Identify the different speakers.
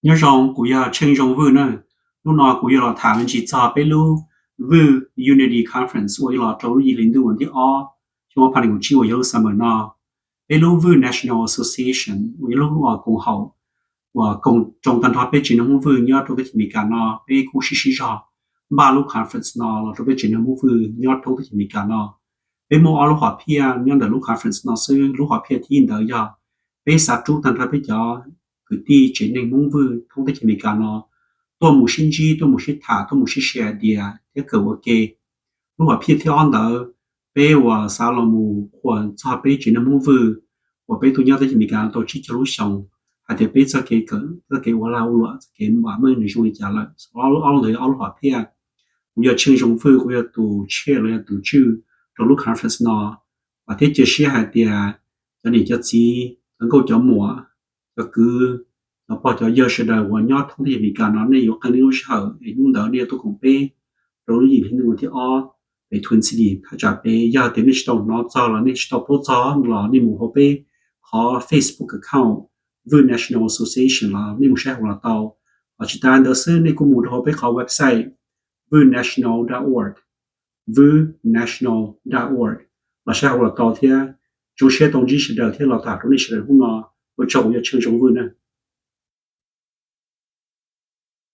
Speaker 1: nhớ rằng cụ giờ chân trong vừa nữa lúc nào cụ giờ là thả mình chỉ cho bé lu vừa Unity Conference với là trâu gì linh đu vấn đề chúng ta phải cùng chiếu vào summer nào bé lu vừa National Association với lu là cùng hậu và cùng trong toàn thoát bé chỉ nó vừa nhớ trâu cái gì cả nào bé cụ sĩ ra ba lu conference nào là trâu bé chỉ nó vừa nhớ trâu cái gì cả nào bé mua ở lu học phía nhớ được lu conference nào sư lu học phía thiên đời giờ bé sát chú toàn thoát bé giờ cứ đi trên nền mông vừa không thể chỉ cả nó tôi muốn sinh chi tôi muốn sinh thả tôi muốn sinh share đi à thế cứ ok lúc mà phía theo anh đó bé và sao là mù hoặc cho bé trên nền mông vừa và bé tôi nhớ tới chỉ cả tôi chỉ cho lúc xong hay thì bé cho cáiว่าเราcái mà mình đi du lịch trả lại ở họ phía bây giờ chơi trong vừa bây giờ tụ chia rồi tụ chữ trong lúc conference nó và thế chỉ share hay thì cho nên cho gì能够叫么ก็คือเราพอจะเยอะเฉยๆว่ายอดท่องเที่ยวมีการนั้นในยกกันนี้เฉยไอ้นู่นเดี๋ยวเนี่ยตัวของเป้เราได้ยินที่นู่นที่อ้อไปทุนสิริถ้าจะไปยาเต็มนี่ชิโต้นอจอแล้วนี่ชิโต้โพจอหล่อนี่หมู่เขาไปขอ Facebook account World National Association ละนี่หมู่ใช้ของเราเตาอาจิตานเดอร์ซึ่งในกลุ่มหมู่เขาไปขอเว็บไซต์ worldnational.org worldnational.org เราใช้ของเราเตาที่จุดเชื่อตรงที่เฉยๆที่เราถ่ายตรงนี้เฉยๆพวกเรา我找我要轻松问呢。